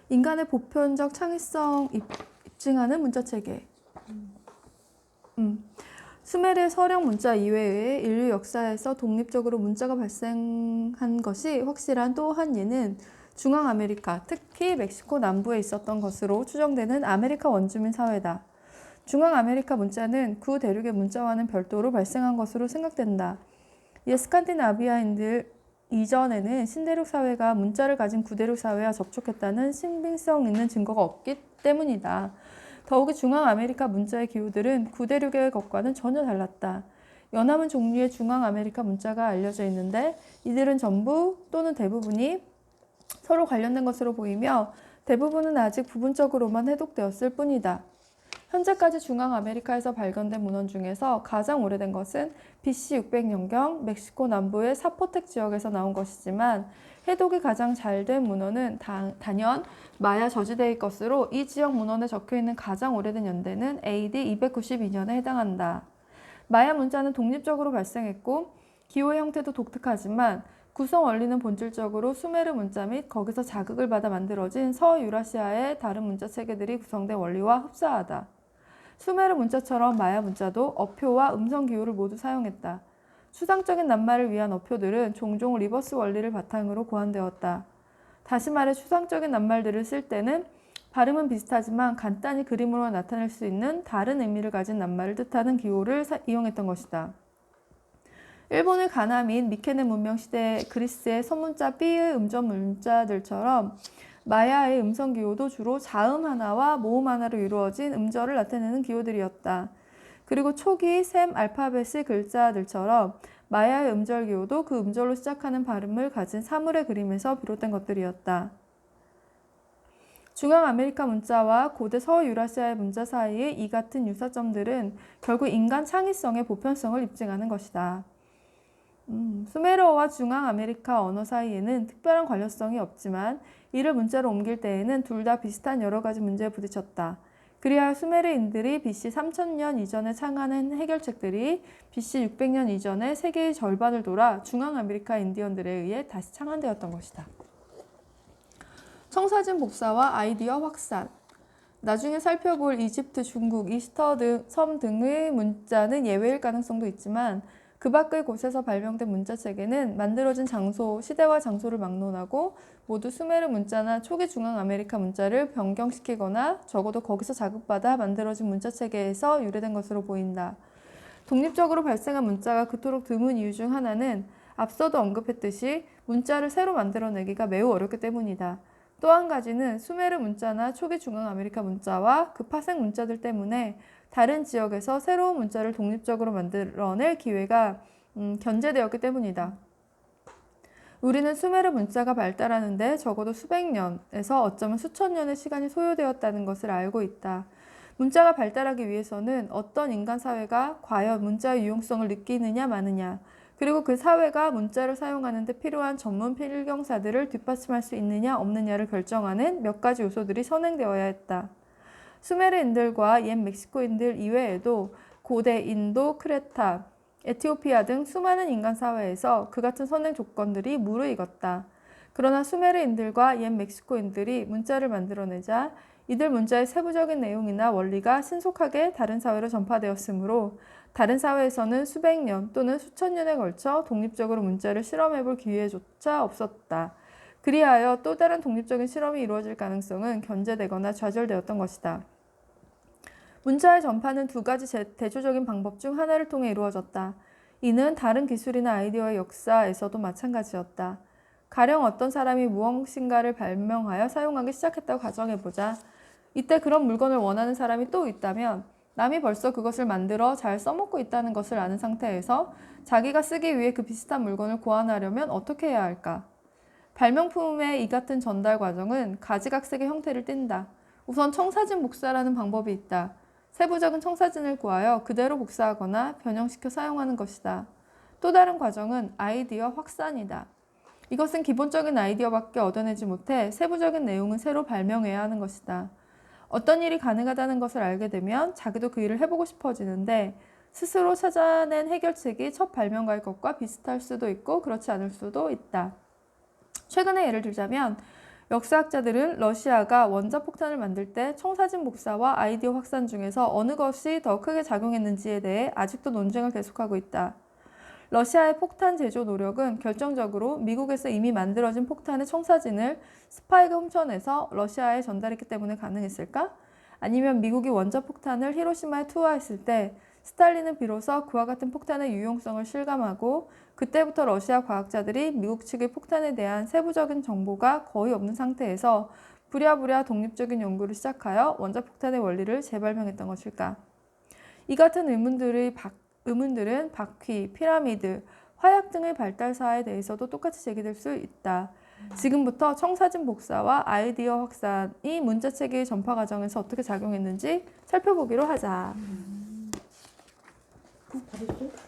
인간의 보편적 창의성 입증하는 문자체계. 수메르의 서령 문자 이외에 인류 역사에서 독립적으로 문자가 발생한 것이 확실한 또 한 예는 중앙아메리카, 특히 멕시코 남부에 있었던 것으로 추정되는 아메리카 원주민 사회다. 중앙아메리카 문자는 구대륙의 문자와는 별도로 발생한 것으로 생각된다. 옛 스칸디나비아인들 이전에는 신대륙 사회가 문자를 가진 구대륙 사회와 접촉했다는 신빙성 있는 증거가 없기 때문이다. 더욱이 중앙아메리카 문자의 기호들은 구대륙의 것과는 전혀 달랐다. 연함은 종류의 중앙아메리카 문자가 알려져 있는데 이들은 전부 또는 대부분이 서로 관련된 것으로 보이며 대부분은 아직 부분적으로만 해독되었을 뿐이다. 현재까지 중앙아메리카에서 발견된 문헌 중에서 가장 오래된 것은 BC 600년경 멕시코 남부의 사포텍 지역에서 나온 것이지만 해독이 가장 잘 된 문헌은 단연 마야 저지대의 것으로 이 지역 문헌에 적혀있는 가장 오래된 연대는 AD 292년에 해당한다. 마야 문자는 독립적으로 발생했고 기호의 형태도 독특하지만 구성 원리는 본질적으로 수메르 문자 및 거기서 자극을 받아 만들어진 서유라시아의 다른 문자 체계들이 구성된 원리와 흡사하다. 수메르 문자처럼 마야 문자도 어표와 음성 기호를 모두 사용했다. 추상적인 낱말을 위한 어표들은 종종 리버스 원리를 바탕으로 고안되었다. 다시 말해 추상적인 낱말들을 쓸 때는 발음은 비슷하지만 간단히 그림으로 나타낼 수 있는 다른 의미를 가진 낱말을 뜻하는 기호를 이용했던 것이다. 일본의 가나 및 미케네 문명 시대 그리스의 선문자 B의 음전 문자들처럼 마야의 음성 기호도 주로 자음 하나와 모음 하나로 이루어진 음절을 나타내는 기호들이었다. 그리고 초기 셈 알파벳의 글자들처럼 마야의 음절 기호도 그 음절로 시작하는 발음을 가진 사물의 그림에서 비롯된 것들이었다. 중앙아메리카 문자와 고대 서유라시아의 문자 사이의 이 같은 유사점들은 결국 인간 창의성의 보편성을 입증하는 것이다. 수메르어와 중앙아메리카 언어 사이에는 특별한 관련성이 없지만 이를 문자로 옮길 때에는 둘 다 비슷한 여러 가지 문제에 부딪혔다. 그리하여 수메르인들이 BC 3000년 이전에 창안한 해결책들이 BC 600년 이전에 세계의 절반을 돌아 중앙아메리카 인디언들에 의해 다시 창안되었던 것이다. 청사진 복사와 아이디어 확산. 나중에 살펴볼 이집트, 중국, 이스터 섬 등의 문자는 예외일 가능성도 있지만 그 밖의 곳에서 발명된 문자 체계는 만들어진 장소, 시대와 장소를 막론하고 모두 수메르 문자나 초기 중앙아메리카 문자를 변경시키거나 적어도 거기서 자극받아 만들어진 문자 체계에서 유래된 것으로 보인다. 독립적으로 발생한 문자가 그토록 드문 이유 중 하나는 앞서도 언급했듯이 문자를 새로 만들어내기가 매우 어렵기 때문이다. 또 한 가지는 수메르 문자나 초기 중앙아메리카 문자와 그 파생 문자들 때문에 다른 지역에서 새로운 문자를 독립적으로 만들어낼 기회가 견제되었기 때문이다. 우리는 수메르 문자가 발달하는데 적어도 수백 년에서 어쩌면 수천 년의 시간이 소요되었다는 것을 알고 있다. 문자가 발달하기 위해서는 어떤 인간 사회가 과연 문자의 유용성을 느끼느냐 마느냐, 그리고 그 사회가 문자를 사용하는 데 필요한 전문 필경사들을 뒷받침할 수 있느냐 없느냐를 결정하는 몇 가지 요소들이 선행되어야 했다. 수메르인들과 옛 멕시코인들 이외에도 고대 인도, 크레타, 에티오피아 등 수많은 인간 사회에서 그 같은 선행 조건들이 무르익었다. 그러나 수메르인들과 옛 멕시코인들이 문자를 만들어내자 이들 문자의 세부적인 내용이나 원리가 신속하게 다른 사회로 전파되었으므로 다른 사회에서는 수백 년 또는 수천 년에 걸쳐 독립적으로 문자를 실험해볼 기회조차 없었다. 그리하여 또 다른 독립적인 실험이 이루어질 가능성은 견제되거나 좌절되었던 것이다. 문자의 전파는 두 가지 대조적인 방법 중 하나를 통해 이루어졌다. 이는 다른 기술이나 아이디어의 역사에서도 마찬가지였다. 가령 어떤 사람이 무엇인가를 발명하여 사용하기 시작했다고 가정해보자. 이때 그런 물건을 원하는 사람이 또 있다면 남이 벌써 그것을 만들어 잘 써먹고 있다는 것을 아는 상태에서 자기가 쓰기 위해 그 비슷한 물건을 고안하려면 어떻게 해야 할까? 발명품의 이 같은 전달 과정은 가지각색의 형태를 띈다. 우선 청사진 복사라는 방법이 있다. 세부적인 청사진을 구하여 그대로 복사하거나 변형시켜 사용하는 것이다. 또 다른 과정은 아이디어 확산이다. 이것은 기본적인 아이디어밖에 얻어내지 못해 세부적인 내용은 새로 발명해야 하는 것이다. 어떤 일이 가능하다는 것을 알게 되면 자기도 그 일을 해보고 싶어지는데 스스로 찾아낸 해결책이 첫 발명가의 것과 비슷할 수도 있고 그렇지 않을 수도 있다. 최근의 예를 들자면 역사학자들은 러시아가 원자폭탄을 만들 때 청사진 복사와 아이디어 확산 중에서 어느 것이 더 크게 작용했는지에 대해 아직도 논쟁을 계속하고 있다. 러시아의 폭탄 제조 노력은 결정적으로 미국에서 이미 만들어진 폭탄의 청사진을 스파이가 훔쳐내서 러시아에 전달했기 때문에 가능했을까? 아니면 미국이 원자폭탄을 히로시마에 투하했을 때 스탈린은 비로소 그와 같은 폭탄의 유용성을 실감하고 그때부터 러시아 과학자들이 미국 측의 폭탄에 대한 세부적인 정보가 거의 없는 상태에서 부랴부랴 독립적인 연구를 시작하여 원자폭탄의 원리를 재발명했던 것일까? 이 같은 의문들은 바퀴, 피라미드, 화약 등의 발달사에 대해서도 똑같이 제기될 수 있다. 지금부터 청사진 복사와 아이디어 확산이 문자체계의 전파 과정에서 어떻게 작용했는지 살펴보기로 하자. 다 됐어?